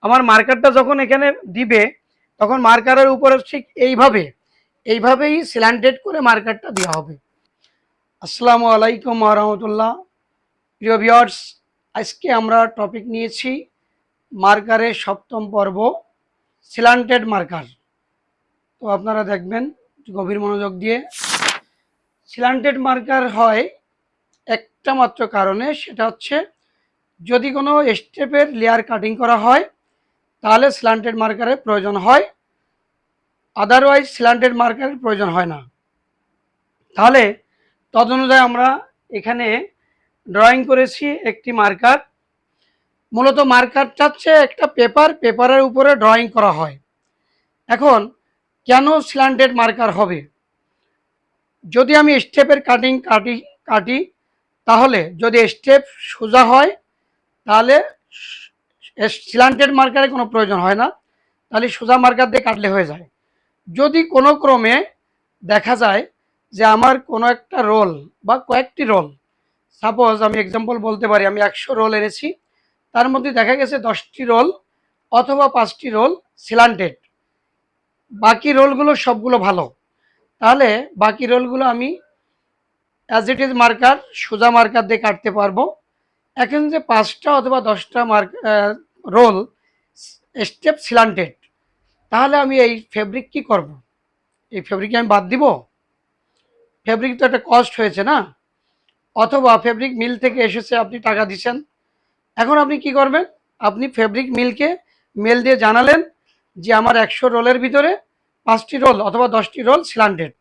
আমার মার্কারটা যখন এখানে দিবে তখন মার্কারের উপরে ঠিক এইভাবেই স্ল্যান্টেড করে মার্কারটা দেওয়া হবে। আসসালামু আলাইকুম ওয়া রাহমাতুল্লাহ। প্রিয় ভিউয়ার্স, আজকে আমরা টপিক নিয়েছি মার্কারের সপ্তম পর্ব, স্ল্যান্টেড মার্কার। তো আপনারা দেখবেন গভীর মনোযোগ দিয়ে। স্ল্যান্টেড মার্কার হয় একটা মাত্র কারণে, সেটা হচ্ছে যদি কোনো স্টেপের লেয়ার কাটিং করা হয় তাহলে স্ল্যান্টেড মার্কারের প্রয়োজন হয়, আদারওয়াইজ স্ল্যান্টেড মার্কারের প্রয়োজন হয় না। তাহলে তদনুযায়ী আমরা এখানে ড্রয়িং করেছি একটি মার্কার। মূলত মার্কারটা হচ্ছে একটা পেপারের উপরে ড্রয়িং করা হয়। এখন কেন স্ল্যান্টেড মার্কার হবে? যদি আমি স্টেপের কাটি তাহলে যদি স্টেপ সোজা হয় তাহলে স্ল্যান্টেড মার্কারের কোনো প্রয়োজন হয় না, তাহলে সোজা মার্কার দিয়ে কাটলে হয়ে যায়। যদি কোনো ক্রমে দেখা যায় যে আমার কোনো একটা রোল বা কয়েকটি রোল, সাপোজ আমি এক্সাম্পল বলতে পারি, আমি 100 রোল এনেছি, তার মধ্যে দেখা গেছে 10টি রোল অথবা 5টি রোল স্ল্যান্টেড, বাকি রোলগুলো সবগুলো ভালো, তাহলে বাকি রোলগুলো আমি অ্যাজ ইট ইজ মার্কার, সোজা মার্কার দিয়ে কাটতে পারবো। এখন যে 5টা অথবা 10টা রোল স্টেপ স্ল্যান্টেড, তাহলে আমি এই ফেব্রিক কি করব? এই ফেব্রিক আমি বাদ দিব? ফেব্রিক তো একটা কস্ট হয়েছে না? অথবা ফেব্রিক মিল থেকে এসেছে, আপনি টাকা দিচ্ছেন, এখন আপনি কি করবেন? আপনি ফেব্রিক মিলকে মেল দিয়ে জানালেন যে আমার 100 রোলের ভিতরে 5টি রোল অথবা 10টি রোল স্ল্যান্টেড।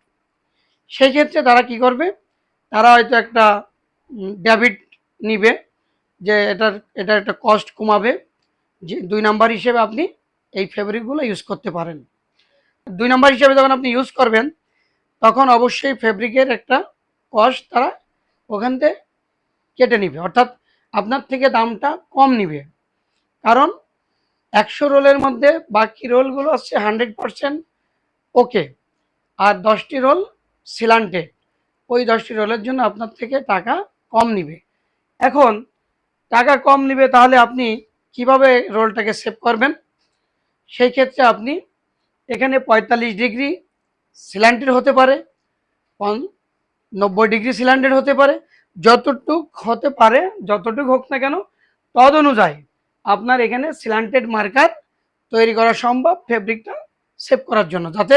সেই ক্ষেত্রে তারা কি করবে? তারা হয়তো একটা ডেবিট নিবে, যে এটার একটা কস্ট কমাবে, যে 2 নাম্বার হিসেবে আপনি এই ফেব্রিকগুলো ইউজ করতে পারেন। 2 নাম্বার হিসেবে যখন আপনি ইউজ করবেন তখন অবশ্যই ফেব্রিকের একটা কস্ট তারা ওখান থেকে কেটে নিবে, অর্থাৎ আপনার থেকে দামটা কম নিবে। কারণ 100 রোলের মধ্যে বাকি রোলগুলো হচ্ছে 100% ওকে, আর 10টি রোল স্ল্যান্টেড, ওই 10টি রোলের জন্য আপনার থেকে টাকা কম নিবে। এখন টাকা কম নিবে, তাহলে আপনি কিভাবে রোলটাকে সেভ করবেন? সেই ক্ষেত্রে আপনি এখানে 45 ডিগ্রি স্ল্যান্টেড হতে পারে, 90 ডিগ্রি স্ল্যান্টেড হতে পারে, যতটুক হতে পারে, যতটুক হোক না কেন, তদ অনুযায়ী আপনার এখানে স্ল্যান্টেড মার্কার তৈরি করা সম্ভব ফেব্রিকটা সেভ করার জন্য, যাতে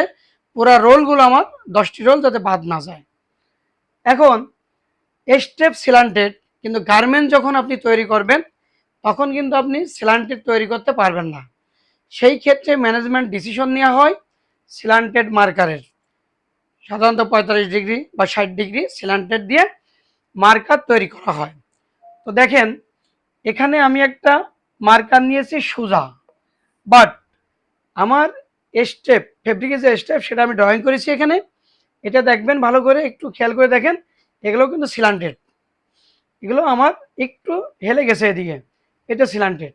পুরা রোলগুলো আমার 10টি রোল যাতে বাদ না যায়। এখন স্টেপ স্ল্যান্টেড, কিন্তু গার্মেন্ট যখন আপনি তৈরি করবেন তখন কিন্তু আপনি স্ল্যান্টেড তৈরি করতে পারবেন না। সেই ক্ষেত্রে ম্যানেজমেন্ট ডিসিশন নেওয়া হয় স্ল্যান্টেড মার্কারের, সাধারণত 45 ডিগ্রি বা 60 ডিগ্রি স্ল্যান্টেড দিয়ে মার্কার তৈরি করা হয়। তো দেখেন এখানে আমি একটা মার্কার নিয়েছি সোজা, বাট আমার স্টেপ, ফেব্রিকের যে স্টেপ সেটা আমি ড্রয়িং করেছি এখানে। এটা দেখবেন ভালো করে, একটু খেয়াল করে দেখেন, এগুলো কিন্তু স্ল্যান্টেড, এগুলো আমার একটু হেলে গেছে এদিকে, এটা স্ল্যান্টেড।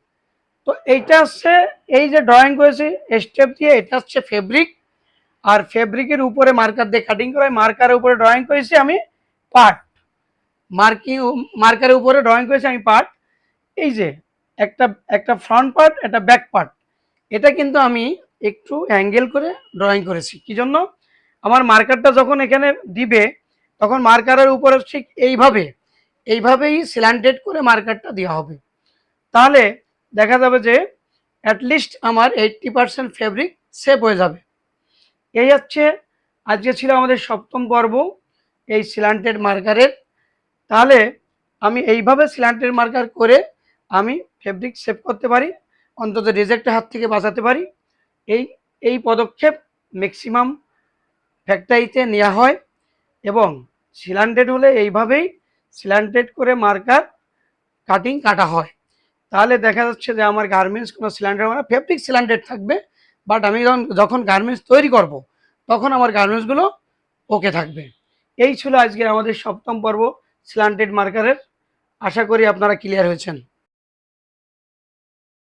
তো এইটা হচ্ছে, এই যে ড্রয়িং করেছি স্টেপ দিয়ে, এটা হচ্ছে ফেব্রিক, আর ফেব্রিকের উপরে মার্কার দিয়ে কাটিং করা, মার্কারের উপরে ড্রয়িং করেছি আমি পার্ট, মার্কারের উপরে ড্রয়িং করেছি আমি পার্ট। এই যে একটা একটা ফ্রন্ট পার্ট, একটা ব্যাক পার্ট, এটা কিন্তু আমি একটু অ্যাঙ্গেল করে ড্রয়িং করেছি। কি জন্য? আমার মার্কারটা যখন এখানে দিবে তখন মার্কারের উপরে ঠিক এইভাবেই স্ল্যান্টেড করে মার্কারটা দেওয়া হবে। তাহলে দেখা যাবে যে অ্যাটলিস্ট আমার 80% ফেব্রিক সেভ হয়ে যাবে। এই হচ্ছে আজকে ছিল আমাদের সপ্তম পর্ব এই স্ল্যান্টেড মার্কারের। তাহলে আমি এইভাবে স্ল্যান্টেড মার্কার করে আমি ফেব্রিক সেভ করতে পারি, অন্তত রিজেক্টের হাত থেকে বাঁচাতে পারি। এই এই পদক্ষেপ ম্যাক্সিমাম ফ্যাক্টরিতে নেওয়া হয়, এবং স্ল্যান্টেড হলে এইভাবেই স্ল্যান্টেড করে মার্কার কাটা হয়। তাহলে দেখা যাচ্ছে যে আমার গার্মেন্টস কোনো স্ল্যান্টেড মানে ফেব্রিক স্ল্যান্টেড থাকবে, বাট আমি যখন গার্মেন্টস তৈরি করব তখন আমার গার্মেন্টসগুলো ওকে থাকবে। এই ছিল আজকের আমাদের সপ্তম পর্ব স্ল্যান্টেড মার্কারের। আশা করি আপনারা ক্লিয়ার হয়েছেন।